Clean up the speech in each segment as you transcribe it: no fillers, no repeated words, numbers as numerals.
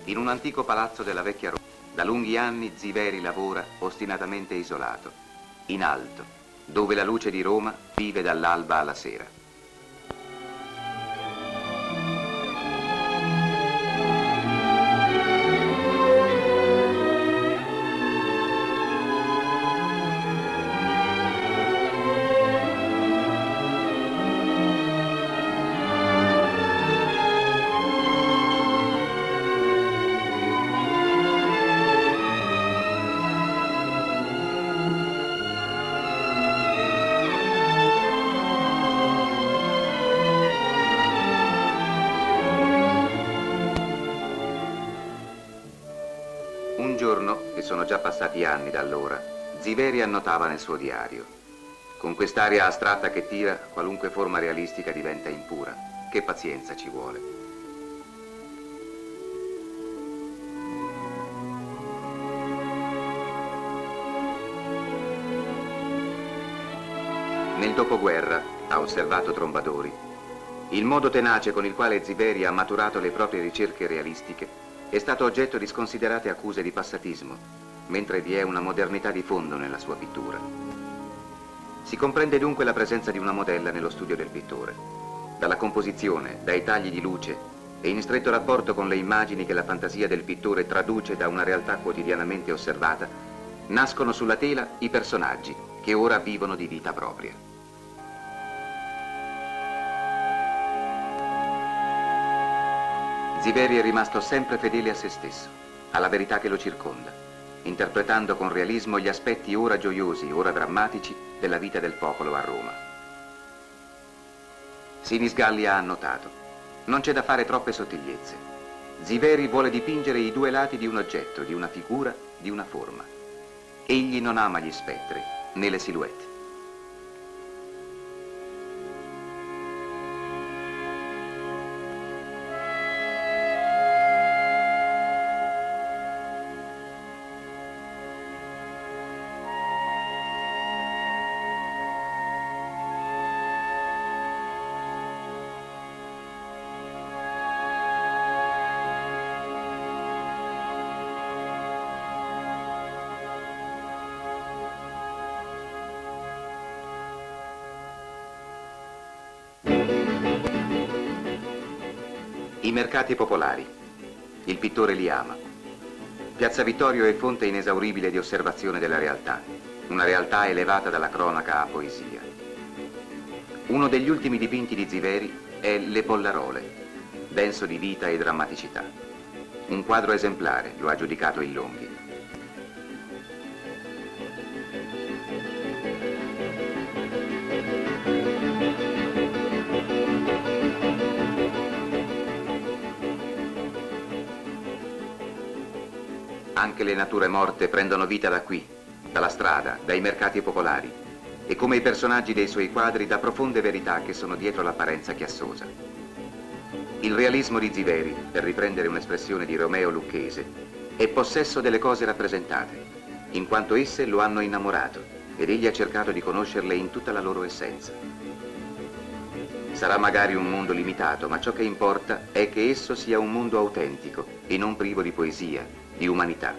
In un antico palazzo della vecchia Roma, da lunghi anni Ziveri lavora ostinatamente isolato, in alto, dove la luce di Roma vive dall'alba alla sera. Un giorno, e sono già passati anni da allora, Ziveri annotava nel suo diario: con quest'aria astratta che tira, qualunque forma realistica diventa impura. Che pazienza ci vuole. Nel dopoguerra, ha osservato Trombadori, il modo tenace con il quale Ziveri ha maturato le proprie ricerche realistiche è stato oggetto di sconsiderate accuse di passatismo, mentre vi è una modernità di fondo nella sua pittura. Si comprende dunque la presenza di una modella nello studio del pittore. Dalla composizione, dai tagli di luce e in stretto rapporto con le immagini che la fantasia del pittore traduce da una realtà quotidianamente osservata, nascono sulla tela i personaggi che ora vivono di vita propria. Ziveri è rimasto sempre fedele a se stesso, alla verità che lo circonda, interpretando con realismo gli aspetti ora gioiosi, ora drammatici della vita del popolo a Roma. Sinisgalli ha annotato: non c'è da fare troppe sottigliezze. Ziveri vuole dipingere i due lati di un oggetto, di una figura, di una forma. Egli non ama gli spettri, né le silhouette. I mercati popolari. Il pittore li ama. Piazza Vittorio è fonte inesauribile di osservazione della realtà, una realtà elevata dalla cronaca a poesia. Uno degli ultimi dipinti di Ziveri è Le Pollarole, denso di vita e drammaticità. Un quadro esemplare, lo ha giudicato il Longhi. Anche le nature morte prendono vita da qui, dalla strada, dai mercati popolari, e come i personaggi dei suoi quadri da profonde verità che sono dietro l'apparenza chiassosa. Il realismo di Ziveri, per riprendere un'espressione di Romeo Lucchese, è possesso delle cose rappresentate, in quanto esse lo hanno innamorato, ed egli ha cercato di conoscerle in tutta la loro essenza. Sarà magari un mondo limitato, ma ciò che importa è che esso sia un mondo autentico e non privo di poesia, di umanità.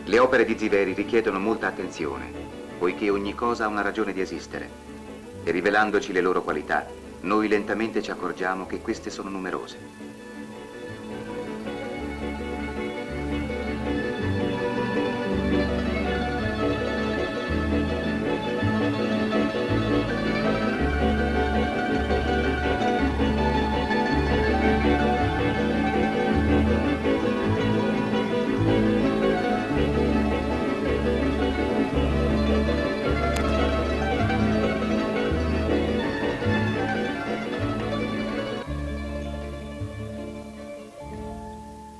Le opere di Ziveri richiedono molta attenzione, poiché ogni cosa ha una ragione di esistere, e rivelandoci le loro qualità, noi lentamente ci accorgiamo che queste sono numerose.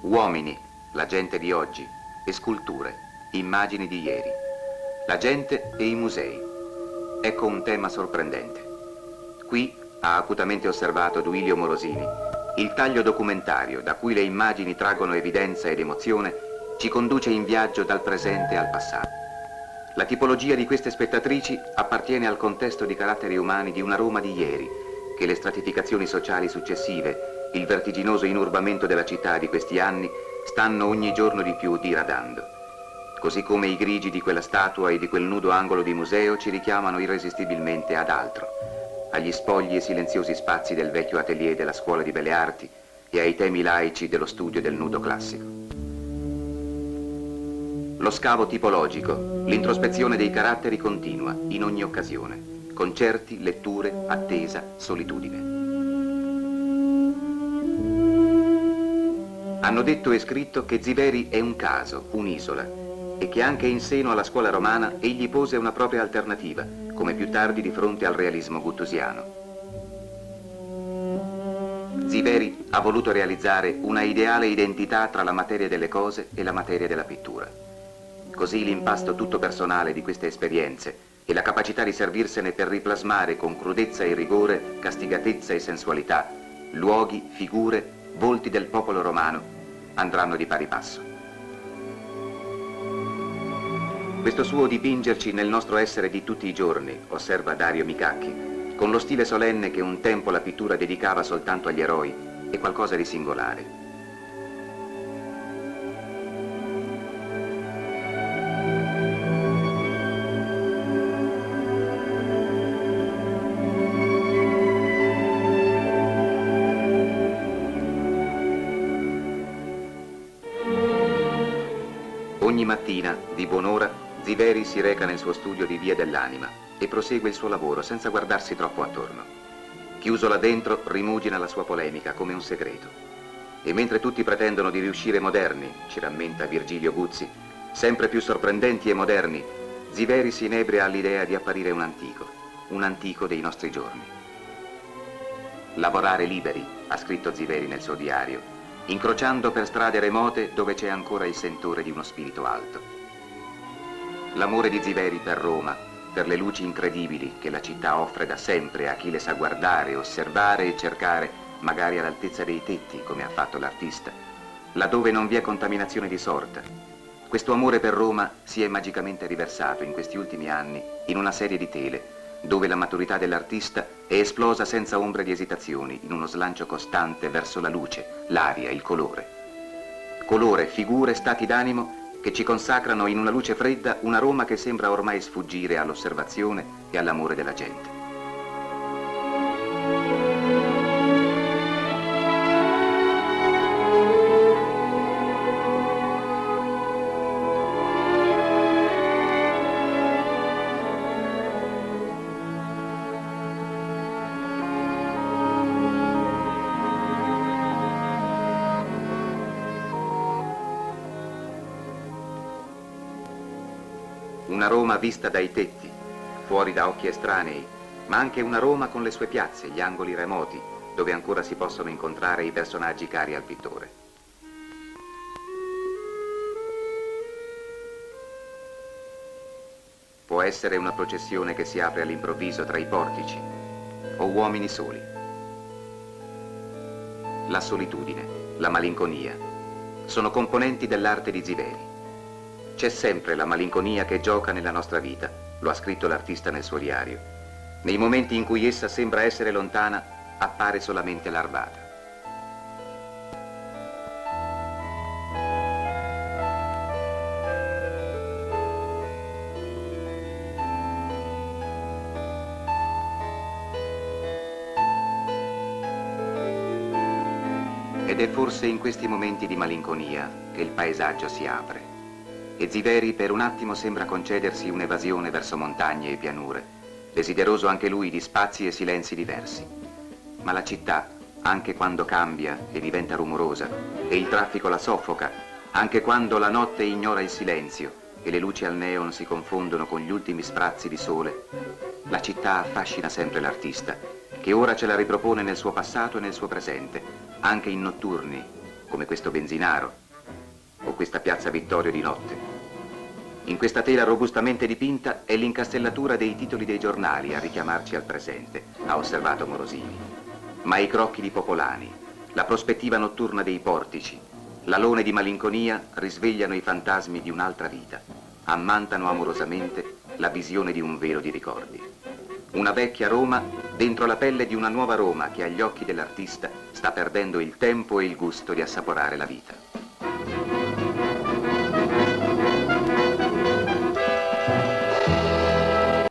Uomini, la gente di oggi, e sculture, immagini di ieri. La gente e i musei. Ecco un tema sorprendente. Qui, ha acutamente osservato Duilio Morosini, il taglio documentario da cui le immagini traggono evidenza ed emozione ci conduce in viaggio dal presente al passato. La tipologia di queste spettatrici appartiene al contesto di caratteri umani di una Roma di ieri, che le stratificazioni sociali successive il vertiginoso inurbamento della città di questi anni stanno ogni giorno di più diradando, così come i grigi di quella statua e di quel nudo angolo di museo ci richiamano irresistibilmente ad altro, agli spogli e silenziosi spazi del vecchio atelier della scuola di belle arti e ai temi laici dello studio del nudo classico. Lo scavo tipologico, l'introspezione dei caratteri continua in ogni occasione. Concerti, letture, attesa, solitudine. Hanno detto e scritto che Ziveri è un caso, un'isola, e che anche in seno alla scuola romana egli pose una propria alternativa, come più tardi di fronte al realismo guttusiano. Ziveri ha voluto realizzare una ideale identità tra la materia delle cose e la materia della pittura. Così l'impasto tutto personale di queste esperienze e la capacità di servirsene per riplasmare con crudezza e rigore, castigatezza e sensualità, luoghi, figure, volti del popolo romano, andranno di pari passo. Questo suo dipingerci nel nostro essere di tutti i giorni, osserva Dario Micacchi, con lo stile solenne che un tempo la pittura dedicava soltanto agli eroi, è qualcosa di singolare. Ogni mattina, di buon'ora, Ziveri si reca nel suo studio di Via dell'Anima e prosegue il suo lavoro senza guardarsi troppo attorno. Chiuso là dentro, rimugina la sua polemica come un segreto. E mentre tutti pretendono di riuscire moderni, ci rammenta Virgilio Guzzi, sempre più sorprendenti e moderni, Ziveri si inebria all'idea di apparire un antico dei nostri giorni. Lavorare liberi, ha scritto Ziveri nel suo diario, incrociando per strade remote dove c'è ancora il sentore di uno spirito alto. L'amore di Ziveri per Roma, per le luci incredibili che la città offre da sempre a chi le sa guardare, osservare e cercare, magari all'altezza dei tetti, come ha fatto l'artista, laddove non vi è contaminazione di sorta. Questo amore per Roma si è magicamente riversato in questi ultimi anni in una serie di tele, dove la maturità dell'artista è esplosa senza ombra di esitazioni, in uno slancio costante verso la luce, l'aria, il colore. Colore, figure, stati d'animo che ci consacrano in una luce fredda una Roma che sembra ormai sfuggire all'osservazione e all'amore della gente. Una Roma vista dai tetti, fuori da occhi estranei, ma anche una Roma con le sue piazze, gli angoli remoti, dove ancora si possono incontrare i personaggi cari al pittore. Può essere una processione che si apre all'improvviso tra i portici, o uomini soli. La solitudine, la malinconia, sono componenti dell'arte di Ziveri. C'è sempre la malinconia che gioca nella nostra vita, lo ha scritto l'artista nel suo diario. Nei momenti in cui essa sembra essere lontana, appare solamente larvata. Ed è forse in questi momenti di malinconia che il paesaggio si apre. E Ziveri per un attimo sembra concedersi un'evasione verso montagne e pianure, desideroso anche lui di spazi e silenzi diversi. Ma la città, anche quando cambia e diventa rumorosa, e il traffico la soffoca, anche quando la notte ignora il silenzio e le luci al neon si confondono con gli ultimi sprazzi di sole, la città affascina sempre l'artista, che ora ce la ripropone nel suo passato e nel suo presente, anche in notturni, come questo benzinaro, o questa piazza Vittorio di notte. In questa tela robustamente dipinta è l'incastellatura dei titoli dei giornali a richiamarci al presente, ha osservato Morosini. Ma i crocchi di popolani, la prospettiva notturna dei portici, l'alone di malinconia risvegliano i fantasmi di un'altra vita, ammantano amorosamente la visione di un velo di ricordi. Una vecchia Roma dentro la pelle di una nuova Roma che agli occhi dell'artista sta perdendo il tempo e il gusto di assaporare la vita.